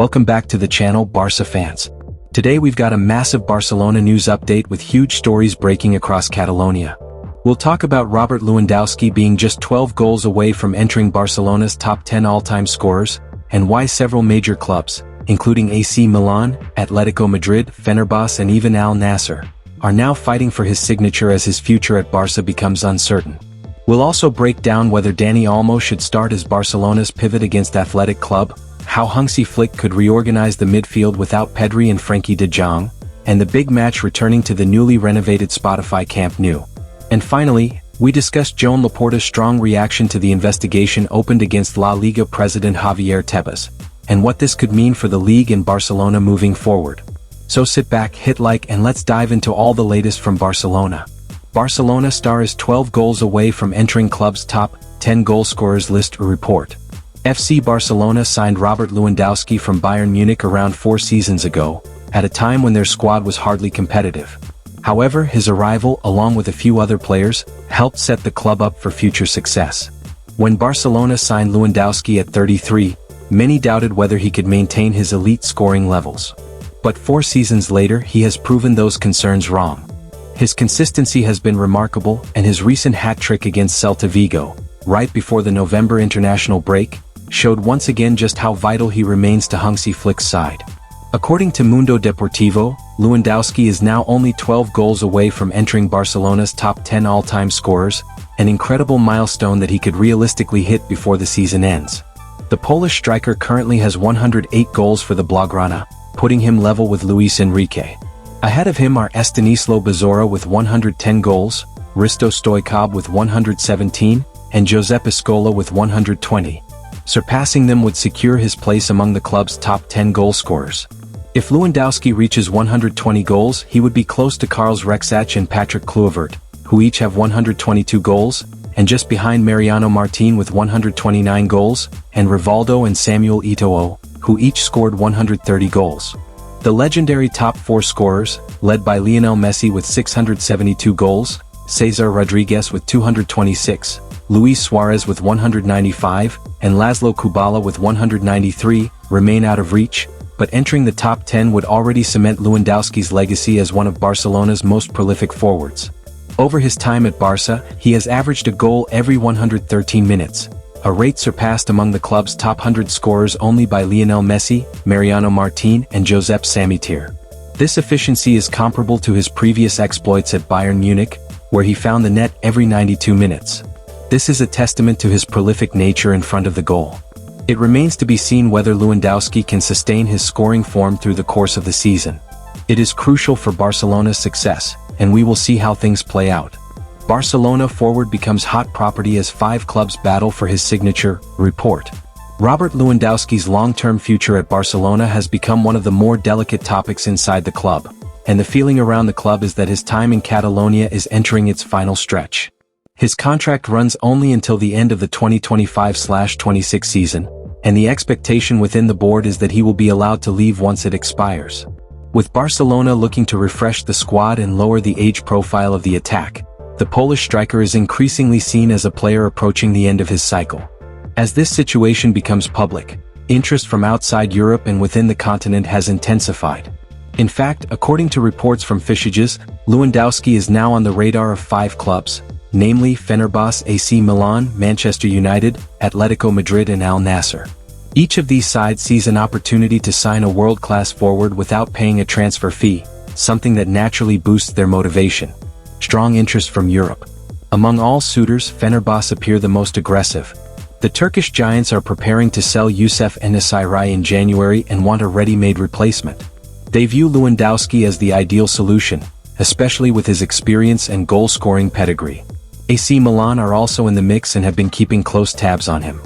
Welcome back to the channel, Barca fans. Today we've got a massive Barcelona news update with huge stories breaking across Catalonia. We'll talk about Robert Lewandowski being just 12 goals away from entering Barcelona's top 10 all-time scorers, and why several major clubs, including AC Milan, Atletico Madrid, Fenerbahce and even Al Nassr, are now fighting for his signature as his future at Barca becomes uncertain. We'll also break down whether Dani Olmo should start as Barcelona's pivot against Athletic Club, how Hansi Flick could reorganize the midfield without Pedri and Frenkie de Jong, and the big match returning to the newly renovated Spotify Camp Nou. And finally, we discussed Joan Laporta's strong reaction to the investigation opened against La Liga president Javier Tebas, and what this could mean for the league and Barcelona moving forward. So sit back, hit like, and let's dive into all the latest from Barcelona. Barcelona star is 12 goals away from entering club's top 10 goal scorers list report. FC Barcelona signed Robert Lewandowski from Bayern Munich around 4 seasons ago, at a time when their squad was hardly competitive. However, his arrival, along with a few other players, helped set the club up for future success. When Barcelona signed Lewandowski at 33, many doubted whether he could maintain his elite scoring levels. But 4 seasons later, he has proven those concerns wrong. His consistency has been remarkable, and his recent hat-trick against Celta Vigo, right before the November international break, showed once again just how vital he remains to Hansi Flick's side. According to Mundo Deportivo, Lewandowski is now only 12 goals away from entering Barcelona's top 10 all-time scorers, an incredible milestone that he could realistically hit before the season ends. The Polish striker currently has 108 goals for the Blaugrana, putting him level with Luis Enrique. Ahead of him are Estanislau Bazora with 110 goals, Risto Stoichkov with 117, and Josep Escola with 120. Surpassing them would secure his place among the club's top 10 goal scorers. If Lewandowski reaches 120 goals, he would be close to Karls Rexach and Patrick Kluivert, who each have 122 goals, and just behind Mariano Martin with 129 goals, and Rivaldo and Samuel Eto'o, who each scored 130 goals. The legendary top 4 scorers, led by Lionel Messi with 672 goals, Cesar Rodriguez with 226, Luis Suarez with 195, and Laszlo Kubala with 193, remain out of reach, but entering the top 10 would already cement Lewandowski's legacy as one of Barcelona's most prolific forwards. Over his time at Barca, he has averaged a goal every 113 minutes, a rate surpassed among the club's top 100 scorers only by Lionel Messi, Mariano Martin, and Josep Samitier. This efficiency is comparable to his previous exploits at Bayern Munich, where he found the net every 92 minutes. This is a testament to his prolific nature in front of the goal. It remains to be seen whether Lewandowski can sustain his scoring form through the course of the season. It is crucial for Barcelona's success, and we will see how things play out. Barcelona forward becomes hot property as 5 clubs battle for his signature report. Robert Lewandowski's long-term future at Barcelona has become one of the more delicate topics inside the club, and the feeling around the club is that his time in Catalonia is entering its final stretch. His contract runs only until the end of the 2025-26 season, and the expectation within the board is that he will be allowed to leave once it expires. With Barcelona looking to refresh the squad and lower the age profile of the attack, the Polish striker is increasingly seen as a player approaching the end of his cycle. As this situation becomes public, interest from outside Europe and within the continent has intensified. In fact, according to reports from Fischages, Lewandowski is now on the radar of 5 clubs, namely Fenerbahce, AC Milan, Manchester United, Atletico Madrid and Al Nassr. Each of these sides sees an opportunity to sign a world-class forward without paying a transfer fee, something that naturally boosts their motivation. Strong interest from Europe. Among all suitors, Fenerbahce appear the most aggressive. The Turkish giants are preparing to sell Youssef En-Nesyri in January and want a ready-made replacement. They view Lewandowski as the ideal solution, especially with his experience and goal-scoring pedigree. AC Milan are also in the mix and have been keeping close tabs on him.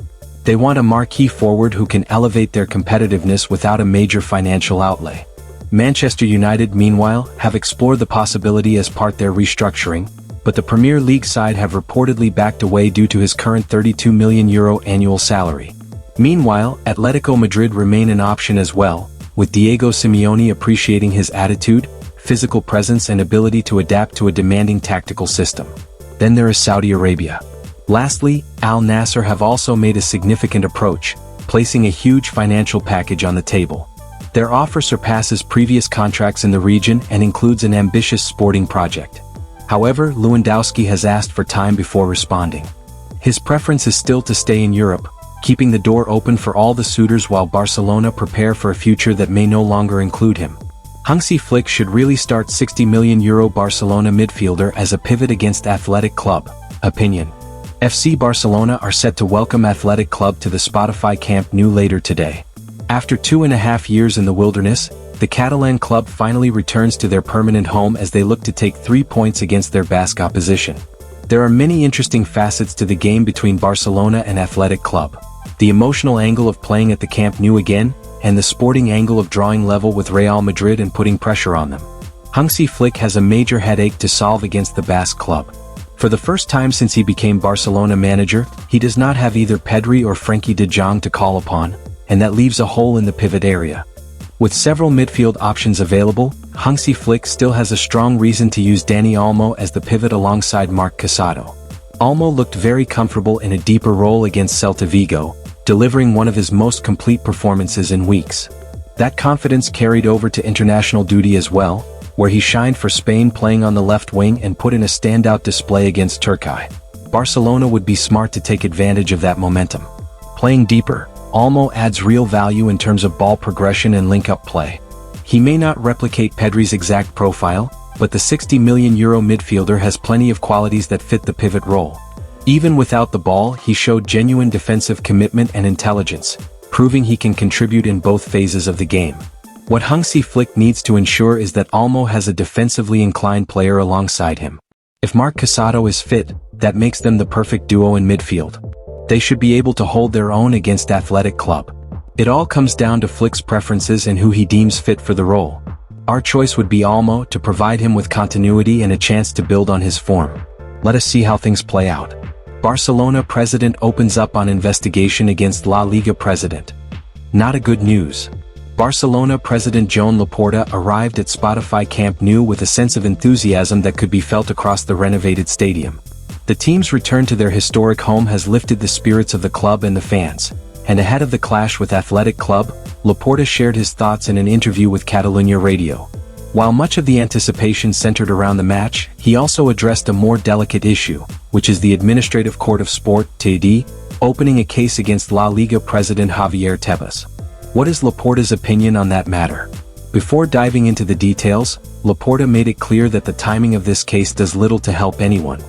They want a marquee forward who can elevate their competitiveness without a major financial outlay. Manchester United, meanwhile, have explored the possibility as part their restructuring, but the Premier League side have reportedly backed away due to his current €32 million annual salary. Meanwhile, Atletico Madrid remain an option as well, with Diego Simeone appreciating his attitude, physical presence and ability to adapt to a demanding tactical system. Then there is Saudi Arabia. Lastly, Al Nassr have also made a significant approach, placing a huge financial package on the table. Their offer surpasses previous contracts in the region and includes an ambitious sporting project. However, Lewandowski has asked for time before responding. His preference is still to stay in Europe, keeping the door open for all the suitors while Barcelona prepare for a future that may no longer include him. Hansi Flick should really start €60 million Barcelona midfielder as a pivot against Athletic Club. Opinion. FC Barcelona are set to welcome Athletic Club to the Spotify Camp Nou later today. After 2.5 years in the wilderness, the Catalan club finally returns to their permanent home as they look to take 3 points against their Basque opposition. There are many interesting facets to the game between Barcelona and Athletic Club. The emotional angle of playing at the Camp Nou again, and the sporting angle of drawing level with Real Madrid and putting pressure on them. Hansi Flick has a major headache to solve against the Basque club. For the first time since he became Barcelona manager, he does not have either Pedri or Frenkie de Jong to call upon, and that leaves a hole in the pivot area. With several midfield options available, Hansi Flick still has a strong reason to use Dani Olmo as the pivot alongside Marc Casado. Olmo looked very comfortable in a deeper role against Celta Vigo, delivering one of his most complete performances in weeks. That confidence carried over to international duty as well, where he shined for Spain playing on the left wing and put in a standout display against Turkey. Barcelona would be smart to take advantage of that momentum. Playing deeper, Olmo adds real value in terms of ball progression and link-up play. He may not replicate Pedri's exact profile, but the €60 million midfielder has plenty of qualities that fit the pivot role. Even without the ball, he showed genuine defensive commitment and intelligence, proving he can contribute in both phases of the game. What Hansi Flick needs to ensure is that Olmo has a defensively inclined player alongside him. If Marc Casado is fit, that makes them the perfect duo in midfield. They should be able to hold their own against Athletic Club. It all comes down to Flick's preferences and who he deems fit for the role. Our choice would be Olmo to provide him with continuity and a chance to build on his form. Let us see how things play out. Barcelona president opens up on investigation against La Liga president. Not a good news. Barcelona president Joan Laporta arrived at Spotify Camp Nou with a sense of enthusiasm that could be felt across the renovated stadium. The team's return to their historic home has lifted the spirits of the club and the fans, and ahead of the clash with Athletic Club, Laporta shared his thoughts in an interview with Catalonia radio. While much of the anticipation centered around the match, he also addressed a more delicate issue, which is the Administrative Court of Sport, TD, opening a case against La Liga president Javier Tebas. What is Laporta's opinion on that matter? Before diving into the details, Laporta made it clear that the timing of this case does little to help anyone.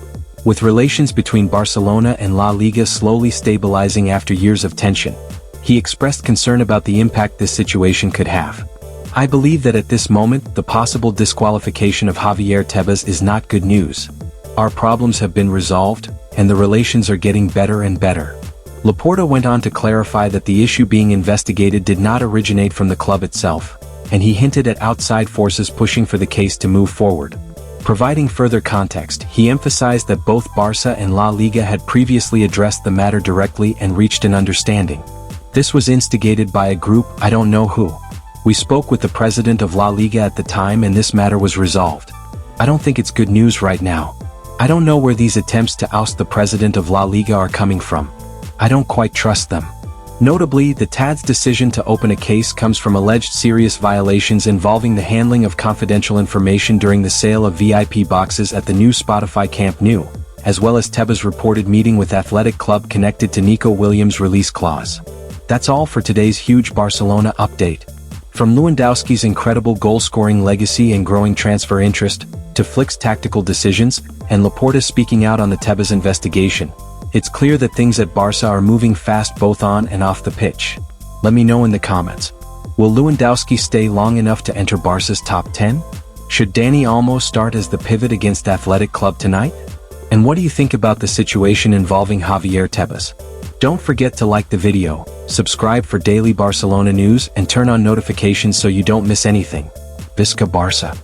With relations between Barcelona and La Liga slowly stabilizing after years of tension, he expressed concern about the impact this situation could have. I believe that at this moment, the possible disqualification of Javier Tebas is not good news. Our problems have been resolved, and the relations are getting better and better. Laporta went on to clarify that the issue being investigated did not originate from the club itself, and he hinted at outside forces pushing for the case to move forward. Providing further context, he emphasized that both Barça and La Liga had previously addressed the matter directly and reached an understanding. This was instigated by a group, I don't know who. We spoke with the president of La Liga at the time and this matter was resolved. I don't think it's good news right now. I don't know where these attempts to oust the president of La Liga are coming from. I don't quite trust them. Notably, the TAD's decision to open a case comes from alleged serious violations involving the handling of confidential information during the sale of VIP boxes at the new Spotify Camp Nou, as well as Tebas' reported meeting with Athletic Club connected to Nico Williams' release clause. That's all for today's huge Barcelona update. From Lewandowski's incredible goal-scoring legacy and growing transfer interest, to Flick's tactical decisions, and Laporta speaking out on the Tebas investigation, it's clear that things at Barca are moving fast both on and off the pitch. Let me know in the comments. Will Lewandowski stay long enough to enter Barca's top 10? Should Dani Olmo start as the pivot against Athletic Club tonight? And what do you think about the situation involving Javier Tebas? Don't forget to like the video, subscribe for daily Barcelona news and turn on notifications so you don't miss anything. Visca Barça!